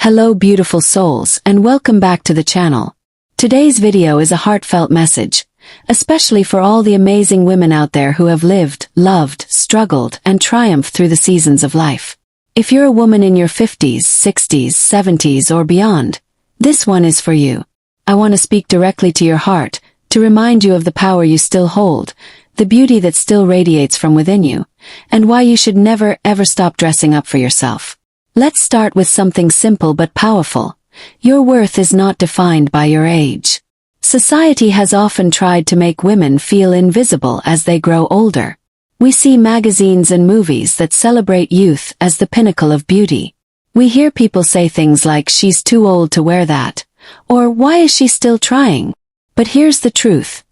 Hello beautiful souls and welcome back to the channel. Today's video is a heartfelt message, especially for all the amazing women out there who have lived, loved, struggled, and triumphed through the seasons of life. If you're a woman in your 50s, 60s, 70s, or beyond, this one is for you. I want to speak directly to your heart, to remind you of the power you still hold, the beauty that still radiates from within you, and why you should never ever stop dressing up for yourself. Let's start with something simple but powerful. Your worth is not defined by your age. Society has often tried to make women feel invisible as they grow older. We see magazines and movies that celebrate youth as the pinnacle of beauty. We hear people say things like, "She's too old to wear that," or "Why is she still trying?" But here's the truth.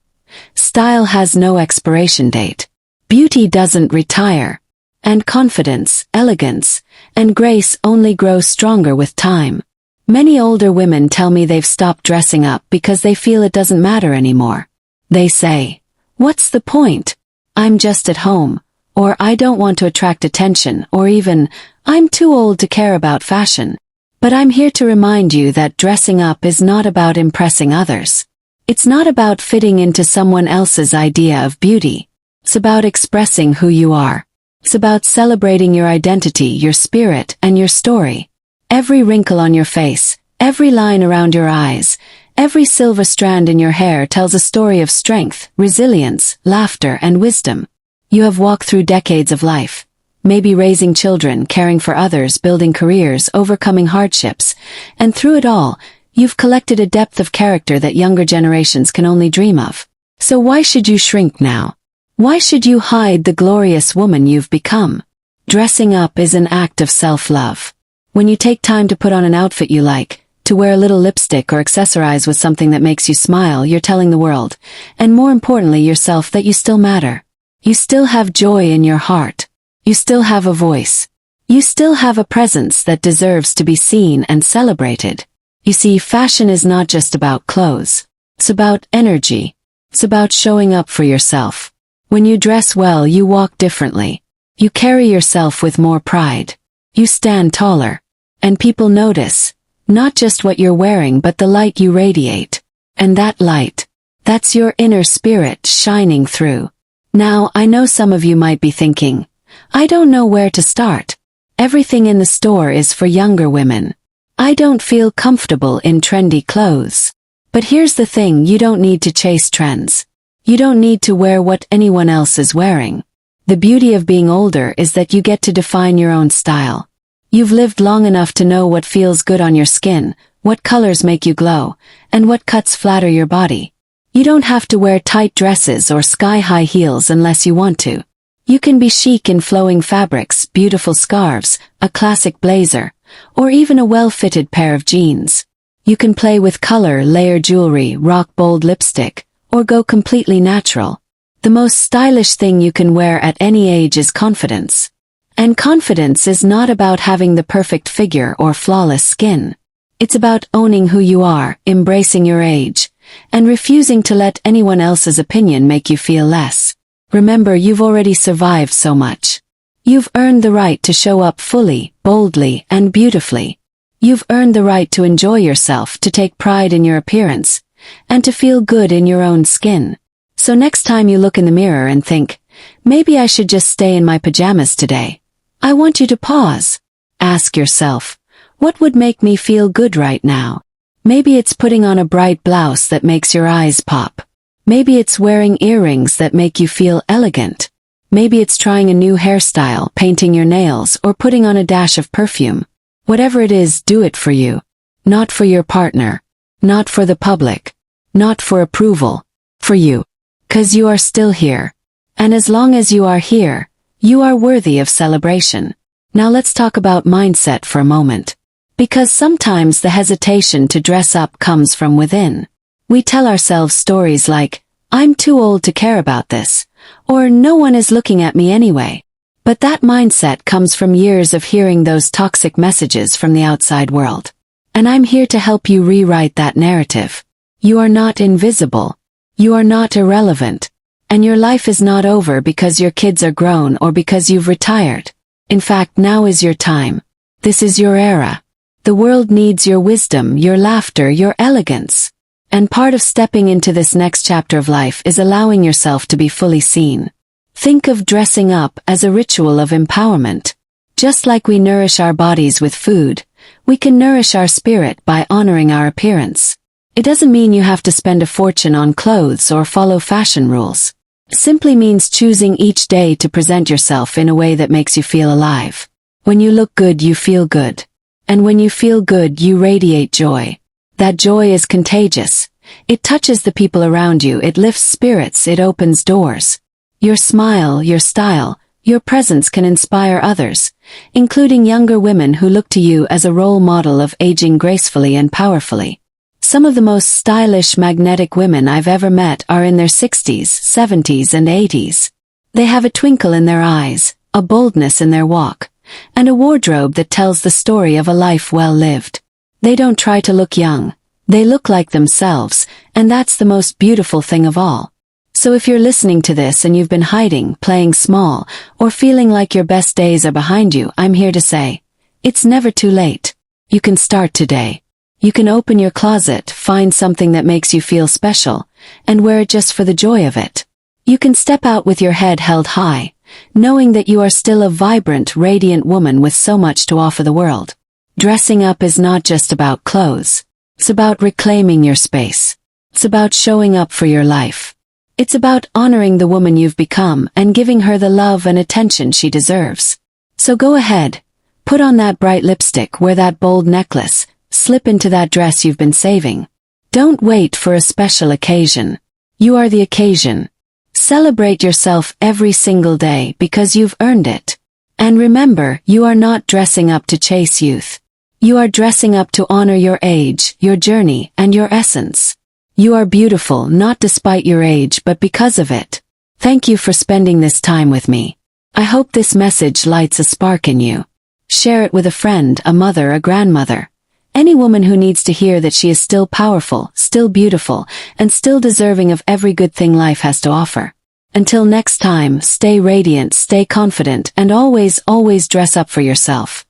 Style has no expiration date. Beauty doesn't retire. And confidence, elegance, and grace only grow stronger with time. Many older women tell me they've stopped dressing up because they feel it doesn't matter anymore. They say, "What's the point? I'm just at home," or "I don't want to attract attention," or even, "I'm too old to care about fashion." But I'm here to remind you that dressing up is not about impressing others. It's not about fitting into someone else's idea of beauty. It's about expressing who you are. It's about celebrating your identity, your spirit, and your story. Every wrinkle on your face, every line around your eyes, every silver strand in your hair tells a story of strength, resilience, laughter, and wisdom. You have walked through decades of life, maybe raising children, caring for others, building careers, overcoming hardships, and through it all, you've collected a depth of character that younger generations can only dream of. So why should you shrink now? Why should you hide the glorious woman you've become? Dressing up is an act of self-love. When you take time to put on an outfit you like, to wear a little lipstick or accessorize with something that makes you smile, you're telling the world, and more importantly yourself, that you still matter. You still have joy in your heart. You still have a voice. You still have a presence that deserves to be seen and celebrated. You see, fashion is not just about clothes. It's about energy. It's about showing up for yourself. When you dress well, you walk differently. You carry yourself with more pride. You stand taller. And people notice, not just what you're wearing but the light you radiate. And that light, that's your inner spirit shining through. Now, I know some of you might be thinking, "I don't know where to start. Everything in the store is for younger women. I don't feel comfortable in trendy clothes." But here's the thing, you don't need to chase trends. You don't need to wear what anyone else is wearing. The beauty of being older is that you get to define your own style. You've lived long enough to know what feels good on your skin, what colors make you glow, and what cuts flatter your body. You don't have to wear tight dresses or sky-high heels unless you want to. You can be chic in flowing fabrics, beautiful scarves, a classic blazer, or even a well-fitted pair of jeans. You can play with color, layer jewelry, rock bold lipstick, or go completely natural. The most stylish thing you can wear at any age is confidence. And confidence is not about having the perfect figure or flawless skin. It's about owning who you are, embracing your age, and refusing to let anyone else's opinion make you feel less. Remember, you've already survived so much. You've earned the right to show up fully, boldly, and beautifully. You've earned the right to enjoy yourself, to take pride in your appearance, and to feel good in your own skin. So next time you look in the mirror and think, "Maybe I should just stay in my pajamas today," I want you to pause. Ask yourself, what would make me feel good right now? Maybe it's putting on a bright blouse that makes your eyes pop. Maybe it's wearing earrings that make you feel elegant. Maybe it's trying a new hairstyle, painting your nails, or putting on a dash of perfume. Whatever it is, do it for you. Not for your partner. Not for the public. Not for approval. For you. 'Cause you are still here. And as long as you are here, you are worthy of celebration. Now let's talk about mindset for a moment. Because sometimes the hesitation to dress up comes from within. We tell ourselves stories like, "I'm too old to care about this," or "No one is looking at me anyway." But that mindset comes from years of hearing those toxic messages from the outside world. And I'm here to help you rewrite that narrative. You are not invisible. You are not irrelevant. And your life is not over because your kids are grown or because you've retired. In fact, now is your time. This is your era. The world needs your wisdom, your laughter, your elegance. And part of stepping into this next chapter of life is allowing yourself to be fully seen. Think of dressing up as a ritual of empowerment. Just like we nourish our bodies with food, we can nourish our spirit by honoring our appearance. It doesn't mean you have to spend a fortune on clothes or follow fashion rules. It simply means choosing each day to present yourself in a way that makes you feel alive. When you look good, you feel good. And when you feel good, you radiate joy. That joy is contagious. It touches the people around you, it lifts spirits, it opens doors. Your smile, your style, your presence can inspire others, including younger women who look to you as a role model of aging gracefully and powerfully. Some of the most stylish, magnetic women I've ever met are in their 60s, 70s, and 80s. They have a twinkle in their eyes, a boldness in their walk, and a wardrobe that tells the story of a life well lived. They don't try to look young. They look like themselves, and that's the most beautiful thing of all. So if you're listening to this and you've been hiding, playing small, or feeling like your best days are behind you, I'm here to say, it's never too late. You can start today. You can open your closet, find something that makes you feel special, and wear it just for the joy of it. You can step out with your head held high, knowing that you are still a vibrant, radiant woman with so much to offer the world. Dressing up is not just about clothes. It's about reclaiming your space. It's about showing up for your life. It's about honoring the woman you've become and giving her the love and attention she deserves. So go ahead, put on that bright lipstick, wear that bold necklace, slip into that dress you've been saving. Don't wait for a special occasion. You are the occasion. Celebrate yourself every single day because you've earned it. And remember, you are not dressing up to chase youth. You are dressing up to honor your age, your journey, and your essence. You are beautiful not despite your age but because of it. Thank you for spending this time with me. I hope this message lights a spark in you. Share it with a friend, a mother, a grandmother. Any woman who needs to hear that she is still powerful, still beautiful, and still deserving of every good thing life has to offer. Until next time, stay radiant, stay confident, and always, always dress up for yourself.